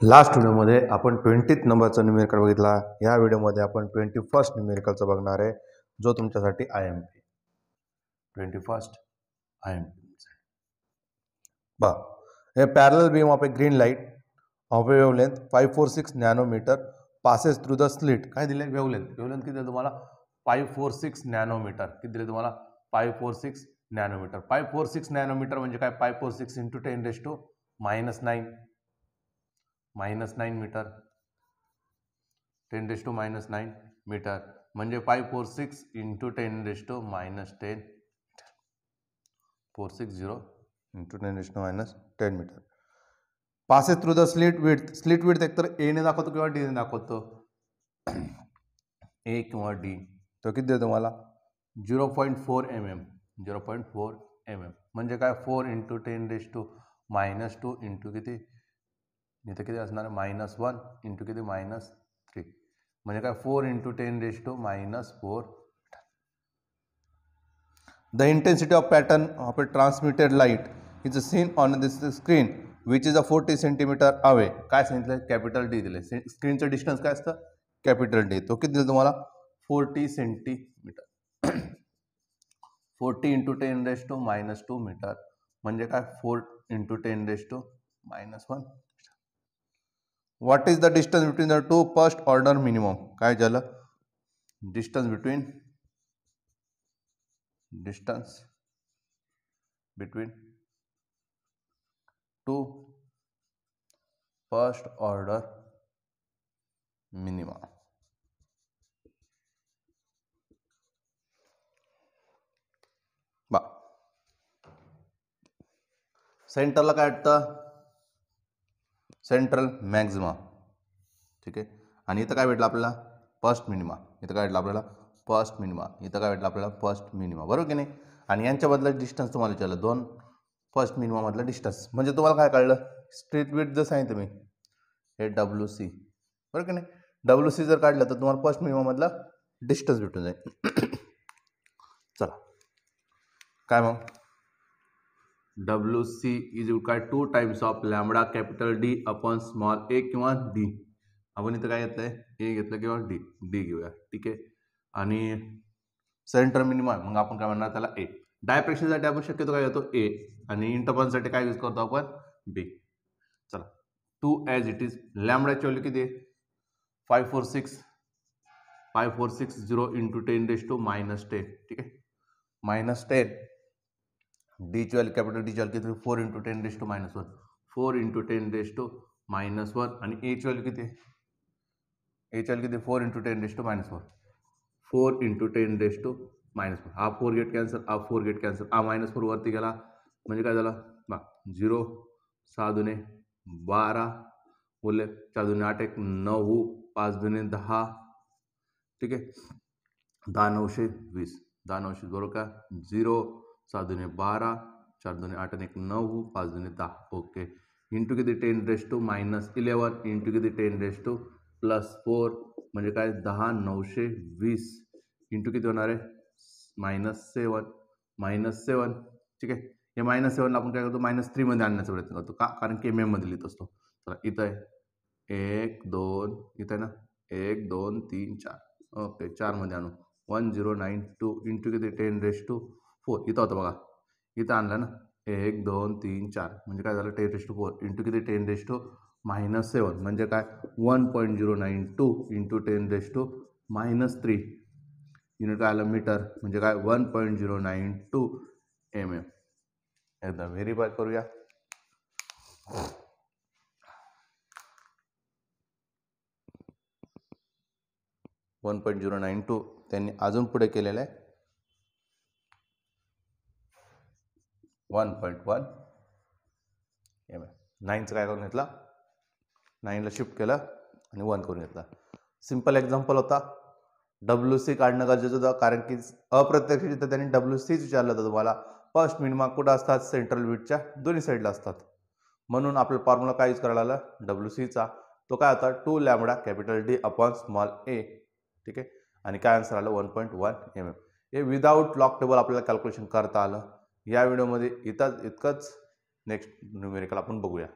Last व्हिडिओमध्ये आपण 20th नंबरचा न्यूमेरिकल बघितला. या व्हिडिओमध्ये आपण 21st न्यूमेरिकलचा बघणार आहे, जो तुमच्यासाठी IMP 21st IMP. बघा, हे parallel beam of A green light of A wavelength 546 nanometre passes through the slit. काय दिले? वेवलेंथ किती दिले तुम्हाला? 546 नॅनोमीटर. किती दिले तुम्हाला? 546 नॅनोमीटर. 546 नॅनोमीटर म्हणजे काय? 546 × 10⁻⁹ -9 मीटर, 10⁻⁹ मीटर म्हणजे 546 × 10⁻⁻10 460 × 10⁻�10 metre. Passes through the slit width एकतर ए ने दाखवतो किंवा डी ने दाखवतो. ए किंवा डी. तो किती देतो तुम्हाला? 0.4 mm. 0.4 mm म्हणजे काय? 4 × 10⁻2 इंटू किती? इथे किती असणार? -1 इंटू किती? -3 म्हणजे काय? 4 × 10⁻⁻4. The intensity of pattern of A transmitted light is seen on this screen which is 40 centimetre away. काय सांगितलं? कॅपिटल डी दिले. स्क्रीनचं डिस्टन्स काय असतं? Capital D. तो किती दिलं तुम्हाला? 40 सेंटीमीटर. 40 × 10⁻2 मीटर म्हणजे काय? 4 × 10⁻1. What is the distance between the two first order minimum? काय झालं? distance between two first order minima. सेंटरला काय वाटतं? Central maxima. ठीक आहे. आणि इथं काय भेटलं आपल्याला? First minima. इथं काय भेटलं आपल्याला? First minima. इथं काय भेटलं आपल्याला? First minima. बरोबर की नाही? आणि यांच्यामधलं डिस्टन्स तुम्हाला विचारलं, दोन फर्स्ट मिनिमा मधलं डिस्टन्स. म्हणजे तुम्हाला काय कळलं? स्ट्रीट विड्थ जर सांगितलं मी, हे WC. बरोबर की नाही? WC जर काढलं तर तुम्हाला फर्स्ट मिनिमा मधला डिस्टन्स भेटून जाईल. चला, काय मग? WC इज काय? 2 times of lambda capital D upon small a किंवा D. आपण इथं काय घेतलंय? A घेतलं किंवा D घेऊया. ठीक आहे. आणि सेंटर मिनिमा मग आपण काय म्हणणार त्याला? A. डायप्रेक्शनसाठी आपण शक्यतो काय घेतो? A. आणि इंटरपॉनसाठी काय यूज करतो आपण? B. चला, 2 ॲज इट इज. लॅम्बडाची व्हॅल्यू किती आहे? 546 0 × 10⁻10. ठीक आहे. -10. डी ची व्हॅल्यू, कॅपिटल डी ची व्हॅल्यू किती? 4 × 10⁻1. 4 × 10⁻1. आणि ए ची व्हॅल्यू किती आहे? ए ची व्हॅल्यू किती? 4 × 10⁻4. 4 × 10⁻4. हा 4 गेट कॅन्सल, हा 4 गेट कॅन्सल, हा -4 वरती गेला म्हणजे काय झालं? 0 6 दुने 12 बोलले, 4 दुने 8 1 9 5 दुने 10. ठीक आहे. 10 9 20. 10 9 बरोबर का? 0 6 दुने 12 4 दुने 8 1 9 5 दुने 10. ओके. इंटू किती? 10⁻11 इंटू किती? 10⁻+4 म्हणजे काय? 10 920 इंटू किती होणार आहे? -7. ठीक आहे. हे -7ला आपण काय करतो? -3 मध्ये आणण्याचा प्रयत्न करतो. का? कारण की MM मध्ये लिहित असतो. तर इथं आहे 1 2, इथं आहे ना 1 2 3 4. ओके, 4 मध्ये आणू. 1092 इंटू किती? 10⁻4. इथं होतं बघा, इथं आणलं ना 1 2 3 4 म्हणजे काय झालं? 10⁻4 इंटू किती? 10⁻7 म्हणजे काय? 1.092 इंटू 10⁻3 युनिट काय आलं? मीटर. म्हणजे काय? 1.092 mm. एकदा व्हेरीफाय करूया. - 1.092 त्यांनी अजून पुढे केलेलं आहे 1.1 mm. 9चं काय करून घेतला? 9ला शिफ्ट केलं आणि 1 करून घेतला. सिंपल एक्झाम्पल होता. WC काढणं गरजेचं होतं, कारण की अप्रत्यक्षरित्या त्यांनी WCच विचारलं होतं तुम्हाला. फर्स्ट मिनिमा कुठं असतात? सेंट्रल विड्थच्या दोन्ही साईडला असतात. म्हणून आपलं फॉर्म्युला काय यूज करायला आला? WCचा. तो काय होता? 2 lambda capital D upon small a. ठीक आहे. आणि काय आन्सर आलं? 1.1 mm. हे विदाऊट लॉग टेबल आपल्याला कॅल्क्युलेशन करता आलं. या व्हिडिओमध्ये इतकंच. नेक्स्ट न्यूमेरिकल आपण बघूया.